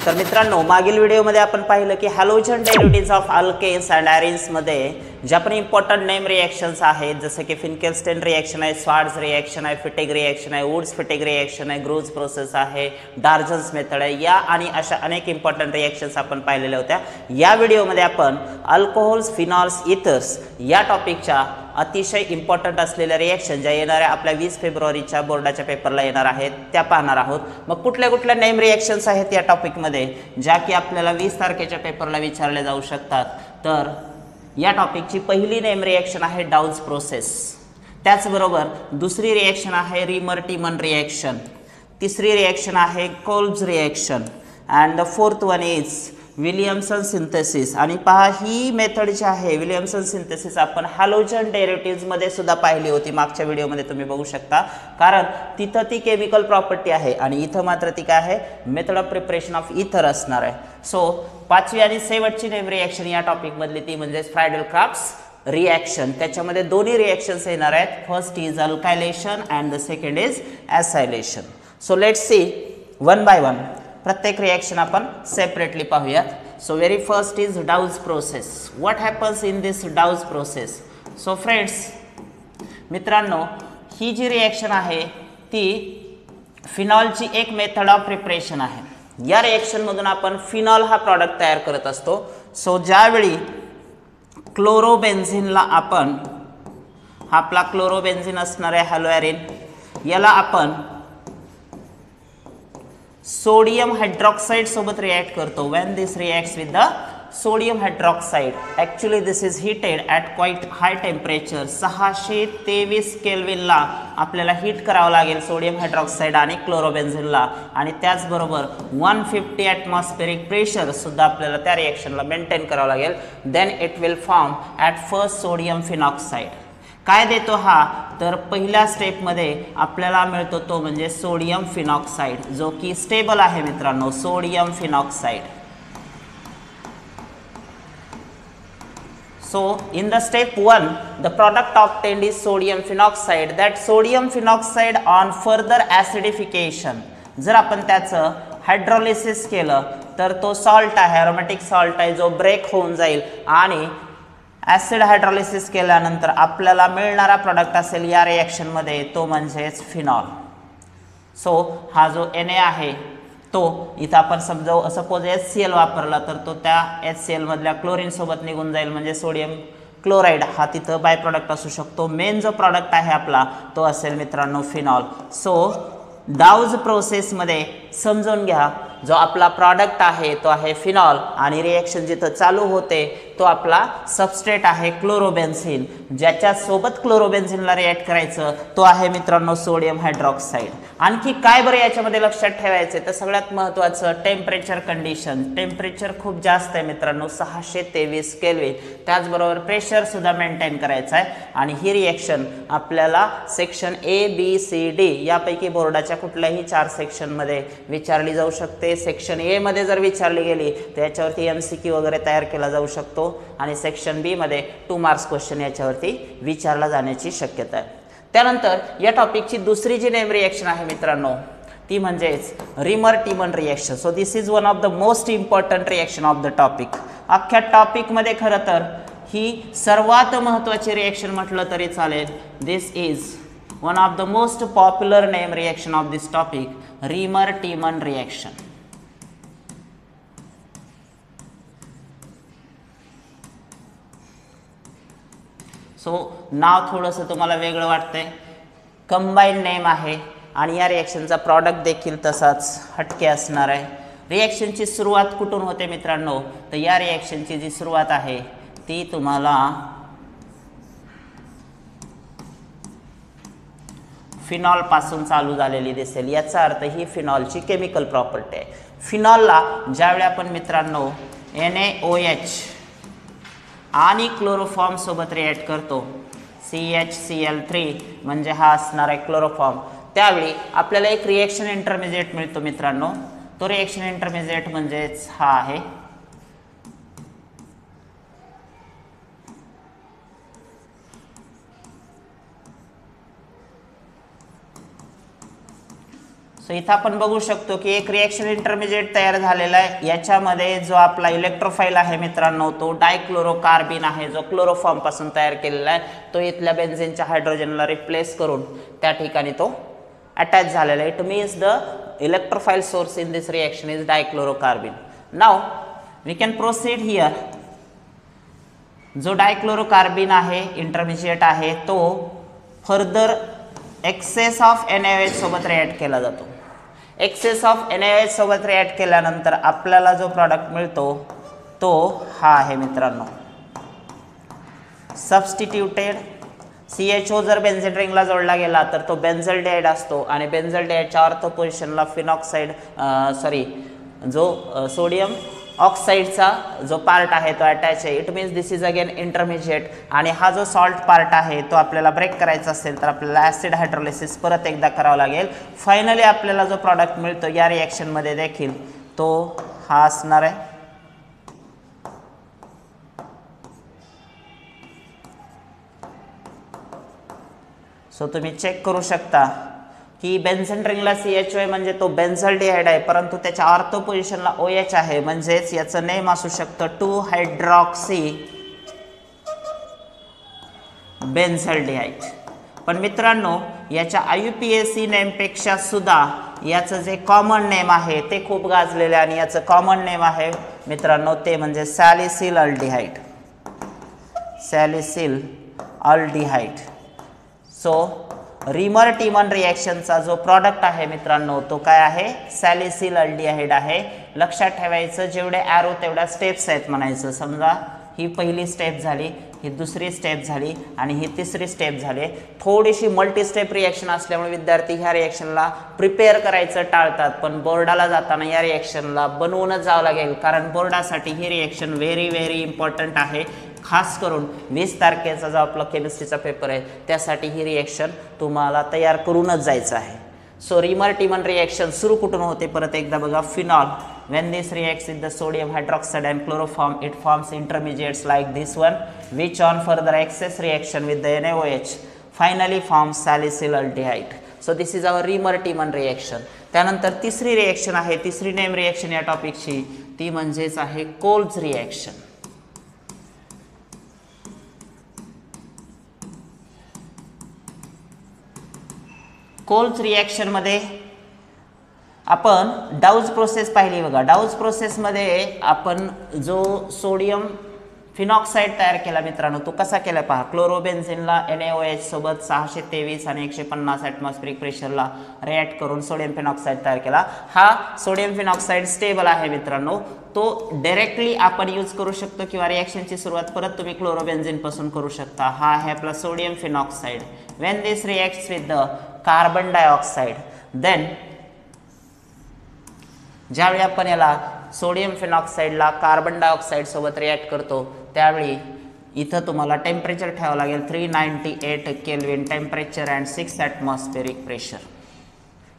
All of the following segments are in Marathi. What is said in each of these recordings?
तर मित्रांनो, मागील व्हिडिओमध्ये आपण पाहिलं की halogen derivatives of alkanes and arenes मध्ये ज्या पण इम्पॉर्टंट नेम रिएक्शन्स आहेत, जसे की फिनकेल्स्टेन रिएक्शन आहे, स्वार्ट्झ रिएक्शन आहे, फिटेग रिएक्शन आहे, वुड्स फिटेग रिएक्शन आहे, ग्रूज प्रोसेस आहे, डार्जन्स मेथड आहे, या आणि अशा अनेक इम्पॉर्टंट रिएक्शन्स आपण पाहिलेल्या होत्या। या व्हिडिओमध्ये आपण अल्कोहोल्स, फिनॉल्स, इथर्स या टॉपिकच्या अतिशय इम्पॉर्टंट असलेल्या रिएक्शन ज्या येणाऱ्या आपल्या 20 फेब्रुवारीच्या बोर्डाच्या पेपरला येणार आहेत त्या पाहणार आहोत। मग कुठल्या कुठल्या नेम रिएक्शन्स आहेत या टॉपिकमध्ये ज्या की आपल्याला 20 तारखेच्या पेपरला विचारले जाऊ शकतात, तर या टॉपिकची पहिली नेम रिएक्शन आहे डाउज प्रोसेस। त्याचबरोबर दुसरी रिएक्शन आहे रिमर टिमन रिएक्शन, तिसरी रिएक्शन आहे Kolbe's reaction and the fourth one is Williamson synthesis. आणि पहा, ही मेथड जी आहे विलियमसन सिंथेसिस आपण हॅलोजन डेरिव्हेटिव्हज मध्ये सुद्धा पाहिली होती, मागच्या व्हिडिओमध्ये तुम्ही बघू शकता, कारण तिथं ती केमिकल प्रॉपर्टी आहे आणि इथं मात्र ती काय आहे, मेथड ऑफ प्रिपरेशन ऑफ इथर असणार आहे। सो पाचवी आणि शेवटची नेम रिएक्शन या टॉपिक मधली ती म्हणजे फ्रायडल-क्राफ्ट्स रिएक्शन। त्याच्यामध्ये दोन्ही रिएक्शन्स येणार आहेत, first is alkylation and the second is acylation. So let's see one by one, प्रत्येक रिएक्शन आपण सेपरेटली पाहूयात। So very first is Dow's process. What happens in this Dow's process? So friends, मित्रांनो, ही जी रिएक्शन आहे ती फिनॉलची एक मेथड ऑफ प्रिपरेशन आहे। या रिएक्शन मधून आपण फिनॉल हा प्रॉडक्ट तयार करत असतो। सो ज्यावेळी क्लोरोबेन्झिनला आपण, हा आपला क्लोरोबेन्झिन असणार आहे हॅलोएरिन, याला आपण सोडियम हायड्रॉक्साइड सोबत रिएक्ट करतो। When this reacts with the sodium hydroxide, actually this is heated at quite high temperature, 623 केल्विनला आपल्याला हीट करावं लागेल सोडियम हायड्रॉक्साइड आणि क्लोरोबेन्झिनला, आणि त्याचबरोबर 150 ॲटमॉस्फेरिक प्रेशर सुद्धा आपल्याला त्या रिएक्शनला मेंटेन करावं लागेल। Then it will form at first sodium phenoxide. काय देतो हा, तर पहिल्या स्टेपमध्ये आपल्याला मिळतो तो म्हणजे सोडियम फिनॉक्साइड, जो की स्टेबल आहे मित्रांनो, sodium phenoxide. So in the step 1 the product obtained is sodium phenoxide. That sodium phenoxide on further acidification, जर आपण त्याचं हायड्रोलिसिस केलं तर तो सॉल्ट आहे, अरोमॅटिक सॉल्ट आहे, जो ब्रेक होऊन जाईल आणि ॲसिड हायड्रोलिसिस केल्यानंतर आपल्याला मिळणारा प्रॉडक्ट असेल या रिएक्शनमध्ये तो म्हणजेच फिनॉल। सो हा जो Na आहे तो इथं आपण सपोज HCl वापरला तर तो त्या HCl मधल्या क्लोरीन सोबत निघून जाईल, म्हणजे सोडियम क्लोराईड हा तिथं बाय प्रॉडक्ट असू शकतो। मेन जो प्रॉडक्ट आहे आपला तो असेल मित्रांनो फिनॉल। सो डाउज प्रोसेसमध्ये समजून घ्या, जो आपला प्रॉडक्ट आहे तो आहे फिनॉल आणि रिएक्शन जिथं चालू होते तो आपला सबस्ट्रेट आहे क्लोरोबेन्झिन, ज्याच्या सोबत क्लोरोबेन्झिनला रिएक्ट करायचं तो आहे मित्रांनो सोडियम हायड्रॉक्साइड। आणखी काय बरं याच्यामध्ये लक्षात ठेवायचं, तर सगळ्यात महत्त्वाचं टेम्परेचर कंडिशन। टेम्परेचर खूप जास्त आहे मित्रांनो, 623 केल्विन, त्याचबरोबर प्रेशर सुद्धा मेंटेन करायचं आहे। आणि ही रिएक्शन आपल्याला सेक्शन ABCD यापैकी बोर्डाच्या कुठल्याही 4 सेक्शनमध्ये विचारली जाऊ शकते। सेक्शन ए मध्ये जर विचारली गेली तर याच्यावरती MCQ वगैरे तयार केला जाऊ शकतो, आणि सेक्शन बी मध्ये 2 मार्क्स क्वेश्चन याच्यावरती विचारला जाण्याची शक्यता आहे। त्यानंतर या टॉपिकची दुसरी जी नेम रिएक्शन आहे मित्रांनो ती म्हणजेच Reimer Tiemann reaction. So this is one of the most important reaction of the topic. अख्ख्या टॉपिकमध्ये खरं तर ही सर्वात महत्त्वाची रिएक्शन म्हटलं तरी चालेल। This is one of the most popular name reaction of this topic, Reimer Tiemann reaction. So नाव थोडंसं तुम्हाला वेगळं वाटतंय, कंबाईंड नेम आहे आणि या रिएक्शनचा प्रॉडक्ट देखील तसाच हटके असणार आहे। रिएक्शनची सुरुवात कुठून होते मित्रांनो, तर या रिएक्शनची जी सुरुवात आहे ती तुम्हाला फिनॉल पासून चालू झालेली दिसेल। याचा अर्थ ही फिनॉलची केमिकल प्रॉपर्टी आहे। फिनॉलला ज्यावेळी आपण मित्रांनो NaOH आणि क्लोरोफॉर्म सोबत रिएक्ट करतो, CHCl3 म्हणजे हा असणार आहे क्लोरोफॉर्म, त्यावेळी आपल्याला एक रिएक्शन इंटरमिजिएट मिळतो मित्रांनो। तो रिएक्शन इंटरमिजिएट म्हणजेच हा आहे सो इथं आपण बघू शकतो की एक रिएक्शन इंटरमिजिएट तयार झालेला आहे. याच्यामध्ये जो आपला इलेक्ट्रोफाइल आहे मित्रांनो तो डायक्लोरोकार्बिन आहे, जो क्लोरोफॉर्म पासून तयार केलेला आहे. तो इथल्या बेन्झीनच्या हायड्रोजनला रिप्लेस करून त्या ठिकाणी तो अटॅच झालेला आहे. It means the electrophile source in this reaction is dichlorocarbene. Now we can proceed here. जो डायक्लोरोकार्बिन आहे इंटरमिजिएट आहे तो फर्दर एक्सेस ऑफ NaOH सोबत रिएक्ट केला जातो. एक्सेस ऑफ NaOH सोबत रिएक्ट केल्यानंतर आपल्याला जो प्रॉडक्ट मिळतो तो हा आहे मित्रांनो, सबस्टिट्यूटेड CHO जर बेन्झीन रिंगला जोडला गेला तर तो बेन्झल्डिहाइड असतो आणि बेन्झल्डिहाइडच्या ऑर्थो पोझिशनला फिनॉक्साइड जो सोडियम ऑक्साइडचा जो पार्ट आहे तो अटॅच आहे. It means this is again intermediate. आणि हा जो सॉल्ट पार्ट आहे तो आपल्याला ब्रेक करायचा असेल तर आपल्याला ॲसिड हायड्रोलिसिस परत एकदा करावं लागेल. फायनली आपल्याला जो प्रॉडक्ट मिळतो या रिएक्शनमध्ये देखील तो हा असणार आहे. सो तुम्ही चेक करू शकता की बेन्झीन रिंगला CHO आहे म्हणजे तो बेन्झल्डिहाइड आहे, परंतु त्याच्या ऑर्थो पोझिशनला OH आहे, म्हणजेच याचं नेम असू शकतं 2-हायड्रॉक्सी बेन्झल्डिहाइड. पण मित्रांनो याच्या IUPAC नेमपेक्षा सुद्धा याचं जे कॉमन नेम आहे ते खूप गाजलेलं आहे आणि याचं कॉमन नेम आहे मित्रांनो ते म्हणजे सॅलिसिल अल्डिहाइड. सॅलिसिल अल्डिहाइड. सो रिमर टीमन रिएक्शनचा जो प्रॉडक्ट आहे मित्रांनो तो काय आहे, सॅलिसिल अल्डिहाइड आहे. लक्षात ठेवायचं जेवढे ॲरो तेवढ्या स्टेप्स आहेत म्हणायचं. समजा ही पहिली स्टेप झाली, ही दुसरी स्टेप झाली आणि ही तिसरी स्टेप झाली. थोडीशी मल्टी स्टेप रिएक्शन असल्यामुळे विद्यार्थी ह्या रिएक्शनला प्रिपेअर करायचं टाळतात, पण बोर्डाला जाताना या रिएक्शनला बनवूनच जावं लागेल, कारण बोर्डासाठी ही रिएक्शन व्हेरी इम्पॉर्टंट आहे. खास करून 20 तारखेचा जो आपला केमिस्ट्रीचा पेपर आहे त्यासाठी ही रिएक्शन तुम्हाला तयार करूनच जायचं आहे. सो रिमर टीमन रिएक्शन सुरू कुठून होते परत एकदा बघा. Phenol, when this reacts with the sodium hydroxide and chloroform it forms intermediates like this one which on further excess reaction with the NaOH finally forms salicyl aldehyde. So this is our reamer टीमन reaction. त्यानंतर तिसरी रिएक्शन आहे, तिसरी नेम रिएक्शन या टॉपिकची ती म्हणजेच आहे कोल्ज रिएक्शन. कोल्ज रिएक्शन मध्ये आपण डाउज प्रोसेस पाहिली बघा. डाउज प्रोसेसमध्ये आपण जो सोडियम फिनॉक्साइड तयार केला मित्रांनो तो कसा केला पहा. क्लोरोबेन्झिनला NaOH सोबत 623 आणि 150 ॲटमॉस्फेरिक प्रेशरला रिॲक्ट करून सोडियम फिनॉक्साइड तयार केला. हा सोडियम फिनॉक्साइड स्टेबल आहे मित्रांनो, तो डायरेक्टली आपण यूज करू शकतो किंवा रिॲक्शनची सुरुवात परत तुम्ही क्लोरोबेन्झिन पासून करू शकता. हा आहे आपला sodium phenoxide. When this reacts with the carbon dioxide then ज्यावेळी आपण याला सोडियम फिनॉक्साइडला कार्बन डायऑक्साइड सोबत रिॲक्ट करतो त्यावेळी इथं तुम्हाला टेम्परेचर ठेवावं लागेल 398 kelvin temperature and 6 atmospheric pressure.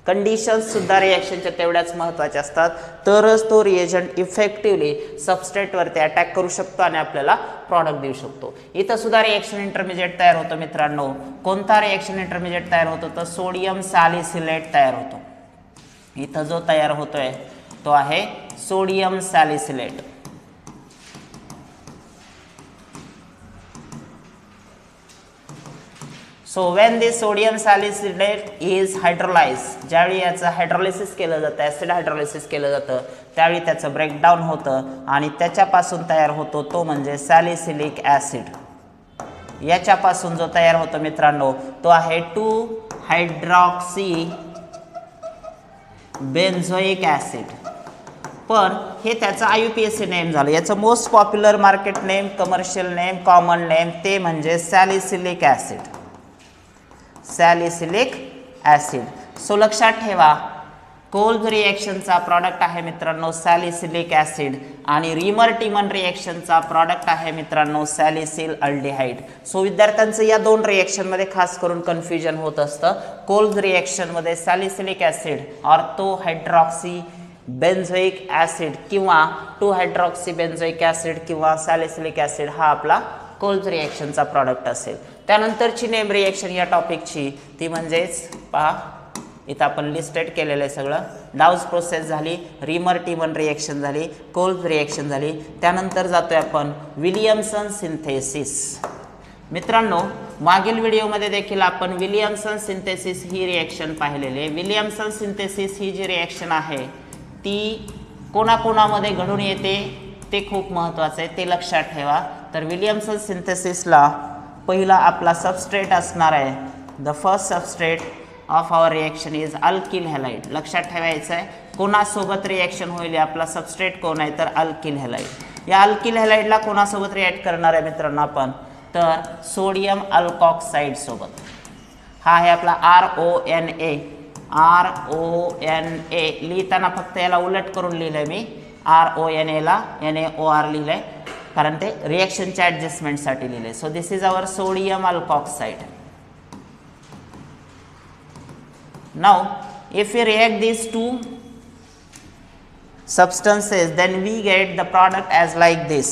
Conditions सुद्धा रिॲक्शनच्या तेवढ्याच महत्त्वाच्या असतात, तरच तो रिएजंट इफेक्टिव्हली सबस्ट्रेटवरती अटॅक करू शकतो आणि आपल्याला प्रॉडक्ट देऊ शकतो. इथं सुद्धा रिएक्शन इंटरमिजिएट तयार होतो मित्रांनो. कोणता रिएक्शन इंटरमिजिएट तयार होतो तर सोडियम सॅलिसिलेट तयार होतो. इथं जो तयार होतोय तो आहे sodium salicylate. So when this sodium salicylate is hydrolysed, ज्यावेळी याचं हायड्रोलिसिस केलं जातं, ॲसिड हायड्रोलिसिस केलं जातं त्यावेळी त्याचं ब्रेकडाऊन होतं आणि त्याच्यापासून तयार होतो तो म्हणजे सॅलिसिलिक ॲसिड. याच्यापासून जो तयार होतो मित्रांनो तो आहे 2-हायड्रॉक्सी बेन्झोइक ॲसिड. पण हे त्याचं IUPAC नेम झालं. याचं most popular market name, commercial name, common name ते म्हणजे salicylic acid. Salicylic acid. So लक्षात ठेवा कोल्ज रिएक्शनचा प्रॉडक्ट आहे मित्रांनो सॅलिसिलिक ॲसिड आणि रिमर टीमन रिएक्शनचा प्रॉडक्ट आहे मित्रांनो सॅलिसिल अल्डिहाइड. सो विद्यार्थ्यांचं या दोन रिएक्शनमध्ये खास करून कन्फ्युजन होत असतं. कोल्ज रिएक्शनमध्ये सॅलिसिलिक ॲसिड ऑर्थो-हायड्रॉक्सी बेन्झोइक ॲसिड किंवा 2-हायड्रॉक्सी बेन्झोइक ॲसिड किंवा सॅलिसिलिक ॲसिड हा आपला कोल्ज रिएक्शनचा प्रॉडक्ट असेल. त्यानंतरची नेम रिएक्शन या टॉपिकची ती म्हणजेच पहा इथं आपण लिस्टेड केलेलं आहे सगळं. डाउस प्रोसेस झाली, रिमर टिमन रिएक्शन झाली, कोल्ब रिएक्शन झाली. त्यानंतर जातोय आपण विलियमसन सिंथेसिस. मित्रांनो, मागील व्हिडिओमध्ये देखील आपण विलियमसन सिंथेसिस ही रिएक्शन पाहिलेली आहे. विलियमसन सिंथेसिस ही जी रिएक्शन आहे ती कोणाकोणामध्ये घडून येते ते खूप महत्त्वाचं आहे, ते लक्षात ठेवा. तर विलियमसन सिंथेसिसला पहिला आपला सबस्ट्रेट असणार आहे. The first substrate of our reaction is alkyl halide. लक्षात ठेवायचं आहे कोणासोबत रिएक्शन होईल, आपला सबस्ट्रेट कोण आहे तर अल्किल हॅलाइड. या अल्किल हॅलाइडला कोणासोबत रिॲक्ट करणार आहे मित्रांनो आपण, तर सोडियम अल्कॉक्साइड सोबत. हा आहे आपला RONA. RONA लिहिताना फक्त याला उलट करून लिहिलंय मी, RONA ला NaOR लिहिलंय कारण ते रिएक्शनच्या ॲडजस्टमेंटसाठी लिहिले. So this is our sodium alkoxide. Now if we react these two substances then we get the product as like this.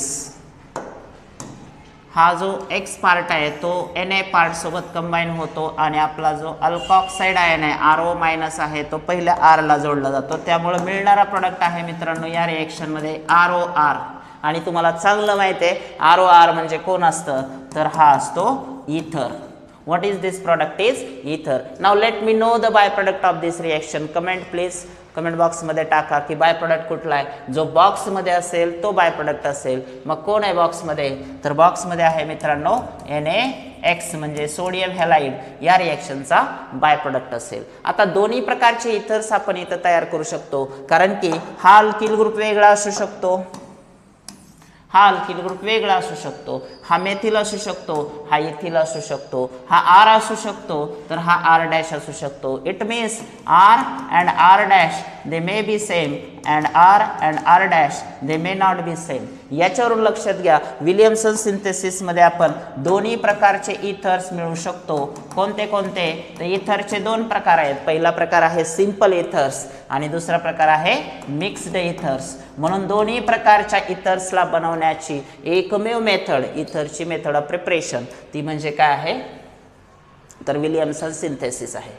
हा जो X पार्ट आहे तो Na पार्ट सोबत कंबाईन होतो आणि आपला जो अल्कॉक्साइड आयन आहे RO- आहे तो पहिल्या R ला जोडला जातो. त्यामुळे मिळणारा प्रोडक्ट आहे मित्रांनो या रिएक्शन मध्ये ROR. आणि तुम्हाला चांगलं माहिती आहे ROR म्हणजे कोण असतं, तर हा असतो इथर. What is this product is ether. Now let me know the byproduct of this reaction. Comment please. Comment बॉक्समध्ये टाका की बाय प्रोडक्ट कुठला आहे. जो बॉक्समध्ये असेल तो बाय प्रोडक्ट असेल. मग कोण आहे बॉक्समध्ये, तर बॉक्समध्ये आहे मित्रांनो NaX म्हणजे सोडियम हॅलाइड. या रिएक्शनचा बाय प्रोडक्ट असेल. आता दोन्ही प्रकारचे इथर्स आपण इथं तयार करू शकतो कारण की हा अल्किल ग्रुप वेगळा असू शकतो, हा अल्किल ग्रुप वेगळा असू शकतो, हा मेथिल असू शकतो, हा इथिल असू शकतो, हा R असू शकतो, तर हा R' असू शकतो. It means R and R' they may be same and R and R' they may not be same. याच्यावरून लक्षात घ्या विलियमसन सिंथेसिस मध्ये आपण दोन्ही प्रकारचे इथर्स मिळवू शकतो. कोणते कोणते, तर इथरचे दोन प्रकार आहेत. पहिला प्रकार आहे सिंपल इथर्स आणि दुसरा प्रकार आहे मिक्स्ड इथर्स. म्हणून दोन्ही प्रकारच्या इथर्सला बनवण्याची एकमेव मेथड, इथरची मेथड ऑफ प्रिपरेशन, ती म्हणजे काय आहे तर विलियमसन सिंथेसिस आहे.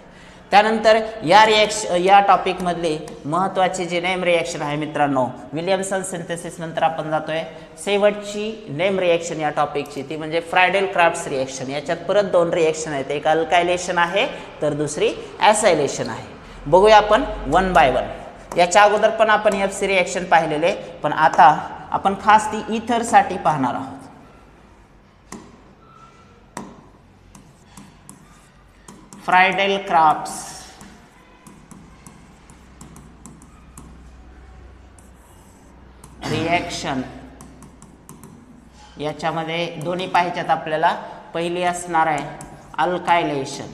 त्यानंतर या टॉपिक मधली महत्त्वाची जी नेम रिएक्शन आहे मित्रांनो विलियमसन सिंथेसिस नंतर आपण जातोय शेवटची नेम रिएक्शन या टॉपिकची, ती म्हणजे फ्रायडेल क्राफ्ट्स रिएक्शन. याच्यात परत दोन रिएक्शन आहेत, एक अल्कायलेशन आहे तर दुसरी ॲसायलेशन आहे. बघूया आपण वन बाय वन. याच्या अगोदर पण आपण FC रिएक्शन पाहिलेले, पण आता आपण खास ती इथरसाठी पाहणार आहोत. फ्रायडेल क्राफ्ट्स रिएक्शन याच्यामध्ये दोन्ही पाहिजेत आपल्याला. पहिली असणार आहे अल्कायलेशन.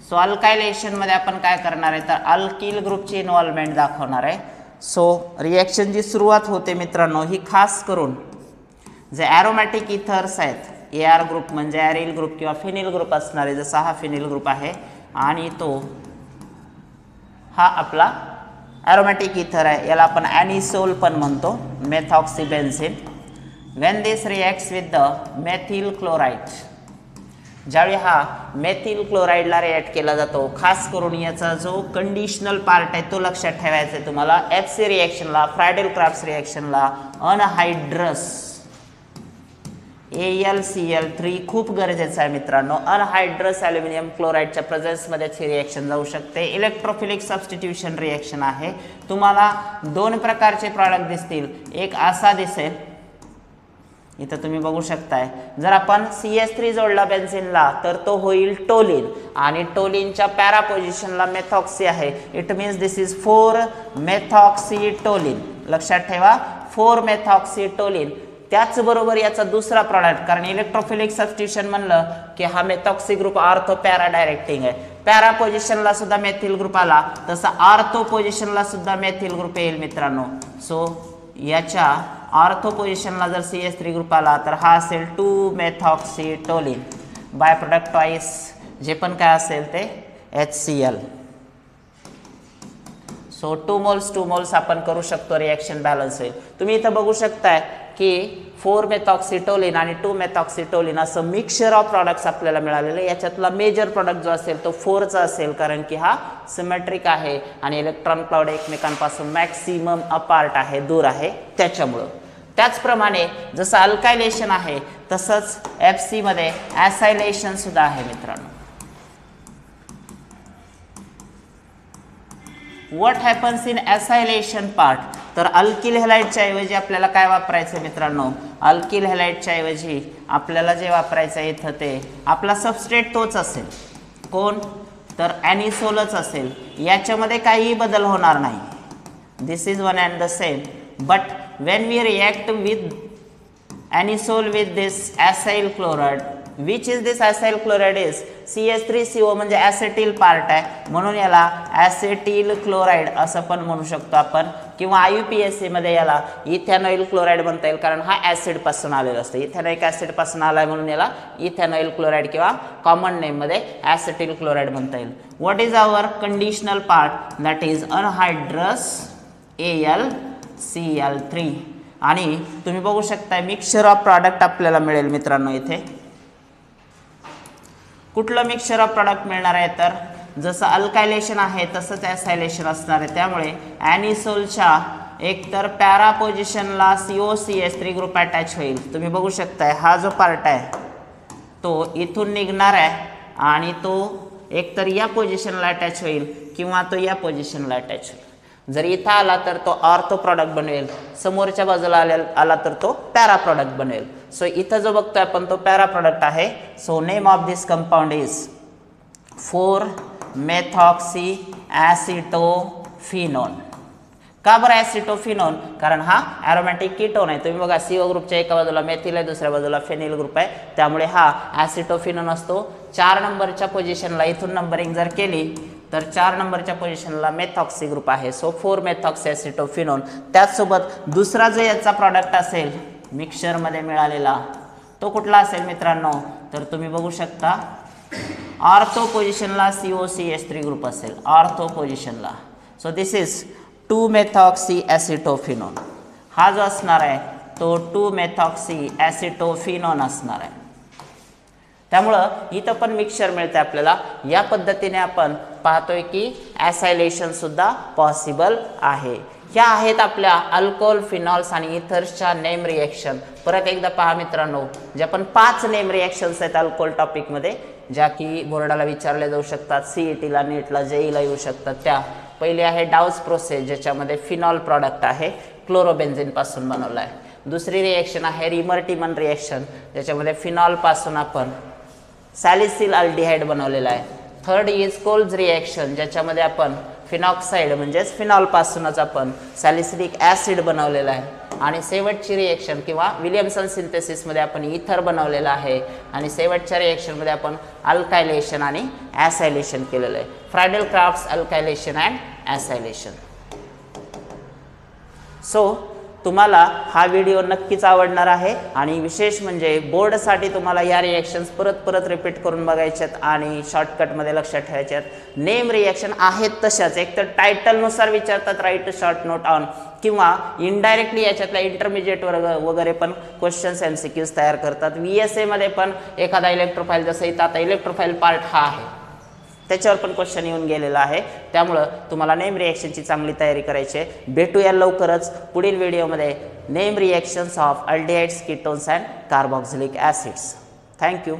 सो अल्कायलेशन मध्ये आपण काय करणार आहे तर अल्किल ग्रुपची इन्व्हॉल्वमेंट दाखवणार आहे. सो रिएक्शन जी सुरुवात होते मित्रांनो ही खास करून जे ॲरोमॅटिक इथर्स आहेत, AR ग्रुप म्हणजे ॲरिल ग्रुप किंवा फिनिल ग्रुप असणार आहे. जसा हा फिनिल ग्रुप आहे आणि तो हा आपला ॲरोमॅटिक इथर आहे, याला आपण ॲनिसोल पण म्हणतो, methoxybenzene. When this reacts with the methyl chloride, ज्यावेळी हा मेथिल क्लोराइडला रिॲक्ट केला जातो, खास करून याचा जो कंडिशनल पार्ट आहे तो लक्षात ठेवायचा आहे तुम्हाला. FC रिॲक्शनला, फ्रायडेल क्राफ्ट्स रिॲक्शनला अनहायड्रस AlCl3 खूप गरजेचं आहे मित्रांनो. अनहायड्रस ॲल्युमिनियम क्लोराइडच्या प्रेझेन्समध्येच ही रिॲक्शन जाऊ शकते. इलेक्ट्रोफिलिक सबस्टिट्यूशन रिॲक्शन आहे. तुम्हाला दोन प्रकारचे प्रॉडक्ट दिसतील. एक असा दिसेल, इथं तुम्ही बघू शकताय, जर आपण CH3 जोडला बेन्झिनला तर तो होईल टोलिन आणि टोलिनच्या पॅरा पोझिशनला मेथॉक्सी आहे. It means this is 4 मेथॉक्सीटोलिन. लक्षात ठेवा 4 मेथॉक्सीटोलिन. त्याचबरोबर याचा दुसरा प्रॉडक्ट, कारण इलेक्ट्रोफिलिक सबस्टिट्यूशन म्हणलं की हा methoxy group ortho para directing आहे. पॅरा पोझिशनला सुद्धा मेथिल ग्रुप आला तसा आर्थो पोझिशनला सुद्धा मेथिल ग्रुप येईल मित्रांनो. सो याच्या आर्थो पोझिशनला जर CH3 ग्रुप आला तर हा असेल 2 मेथॉक्सीटोलिन. बाय प्रोडक्ट वाईज जे पण काय असेल ते HCl. सो 2 मोल्स आपण करू शकतो, रिॲक्शन बॅलन्स होईल. तुम्ही इथं बघू शकताय की 4 मेथॉक्सिटोलिन आणि 2 मेथॉक्सिटोलिन असं मिक्सचर ऑफ प्रॉडक्ट्स आपल्याला मिळालेले. याच्यातला मेजर प्रॉडक्ट जो असेल तो 4चा असेल, कारण की हा सिमेट्रिक आहे आणि इलेक्ट्रॉन क्लाउड एकमेकांपासून मॅक्सिमम अपार्ट आहे, दूर आहे त्याच्यामुळं. त्याचप्रमाणे जसं अल्कायलेशन आहे तसंच FC मध्ये ॲसायलेशन सुद्धा आहे मित्रांनो. व्हॉट हॅपन्स इन ॲसायलेशन पार्ट, तर अल्किल हॅलाइडच्या ऐवजी आपल्याला काय वापरायचं मित्रांनो, अल्किल हॅलाइडच्या ऐवजी आपल्याला जे वापरायचं आहे इथं ते आपला सबस्ट्रेट तोच असेल. कोण, तर ॲनिसोलच असेल. याच्यामध्ये काहीही बदल होणार नाही. This is one and the same. But when we react with anisole with this acyl chloride, which is this acyl chloride is CH3CO म्हणजे ॲसेटिल पार्ट आहे, म्हणून याला ॲसेटिल क्लोराइड असं पण म्हणू शकतो आपण, किंवा IUPAC मध्ये याला इथेनॉइल क्लोराइड म्हणता येईल, कारण हा ॲसिड पासून आलेला असतो. इथेनॉइक ॲसिड पासून आलाय म्हणून याला इथेनॉइल क्लोराइड किंवा कॉमन नेम मध्ये ॲसेटिल क्लोराइड म्हणता येईल. What is our conditional part, that is anhydrous AlCl3. आणि तुम्ही बघू शकता मिक्सचर ऑफ प्रॉडक्ट आपल्याला मिळेल मित्रांनो. इथे कुठलं मिक्सचर ऑफ प्रॉडक्ट मिळणार आहे, तर जसं अल्कायलेशन आहे तसंच ॲसायलेशन असणार आहे. त्यामुळे ॲनिसोलच्या एकतर पॅरा पोझिशनला COCH3 ग्रुप अटॅच होईल. तुम्ही बघू शकताय हा जो पार्ट आहे तो इथून निघणार आहे आणि तो एकतर या पोझिशनला अटॅच होईल किंवा तो या पोझिशनला अटॅच होईल. जर इथं आला तर तो ऑर्थो प्रॉडक्ट बनवेल, समोरच्या बाजूला आला तर तो पॅरा प्रॉडक्ट बनेल. सो इथं जो बघतोय आपण तो पॅरा प्रॉडक्ट आहे. So name of this compound is four methoxyacetophenone. का बरं ॲसिटोफिनोन, कारण हा ॲरोमॅटिक कीटोन आहे. तुम्ही बघा CO ग्रुपच्या एका बाजूला मेथिल आहे, दुसऱ्या बाजूला फेनिल ग्रुप आहे, त्यामुळे हा ॲसिटोफिनोन असतो. 4 नंबरच्या पोझिशनला इथून नंबरिंग जर केली तर 4 नंबरच्या पोझिशनला मेथॉक्सी ग्रुप आहे. सो 4-मेथॉक्सी-ॲसिटोफिनोन. त्याचसोबत दुसरा जो याचा प्रॉडक्ट असेल मिक्सचरमध्ये मिळालेला तो कुठला असेल मित्रांनो, तर तुम्ही बघू शकता ऑर्थो पोझिशनला COCH3 ग्रुप असेल, ऑर्थो पोझिशनला. So this is two methoxyacetophenone. हा जो असणार आहे तो 2-मेथॉक्सी-ॲसिटोफिनोन असणार आहे. त्यामुळं इथं पण मिक्सचर मिळते आपल्याला. या पद्धतीने आपण पाहतोय की ॲसायलेशन सुद्धा पॉसिबल आहे. ह्या आहेत आपल्या अल्कोहोल, फिनॉल्स आणि इथर्सच्या नेम रिएक्शन. परत एकदा पहा मित्रांनो, जे आपण 5 नेम रिएक्शन्स आहेत अल्कोहोल टॉपिकमध्ये, ज्या की बोर्डाला विचारल्या जाऊ शकतात, CETला, नीटला, JEEला येऊ शकतात. त्या पहिली आहे डाउस प्रोसेस, ज्याच्यामध्ये फिनॉल प्रॉडक्ट आहे, क्लोरोबेन्झिन पासून बनवला आहे. दुसरी रिएक्शन आहे रिमर्टिमन रिएक्शन, ज्याच्यामध्ये फिनॉल पासून आपण सॅलिसिल अल्डिहाइड बनवलेला आहे. थर्ड इज कोल्ज रिएक्शन, ज्याच्यामध्ये आपण फिनॉक्साइड म्हणजेच फिनॉल पासूनच आपण सॅलिसिलिक ॲसिड बनवलेला आहे. आणि शेवटची रिएक्शन किंवा विलियमसन सिंथेसिसमध्ये आपण इथर बनवलेला आहे. आणि शेवटच्या रिएक्शनमध्ये आपण अल्कायलेशन आणि ॲसायलेशन केलेलं आहे. फ्रायडल क्राफ्ट्स अल्कायलेशन अँड ॲसायलेशन. सो तुम्हाला हा व्हिडिओ नक्कीच आवडणार आहे आणि विशेष म्हणजे बोर्डसाठी तुम्हाला या रिएक्शन्स परत परत रिपीट करून बघायच्यात आणि शॉर्टकटमध्ये लक्षात ठेवायच्यात. नेम रिएक्शन आहेत तशाच, एक तर टायटलनुसार विचारतात, राईट शॉर्ट नोट ऑन, किंवा इनडायरेक्टली याच्यातल्या इंटरमिजिएट वगैरे पण क्वेश्चन्स MCQs तयार करतात. VSA मध्ये पण एखादा इलेक्ट्रोफाईल, जसं इथं आता इलेक्ट्रोफाईल पार्ट हा आहे त्याच्यावर पण क्वेश्चन येऊन गेलेला आहे. त्यामुळं तुम्हाला नेम रिएक्शनची चांगली तयारी करायची आहे. भेटूया लवकरच पुढील व्हिडिओमध्ये name reactions of aldehydes, ketones and carboxylic acids. Thank you.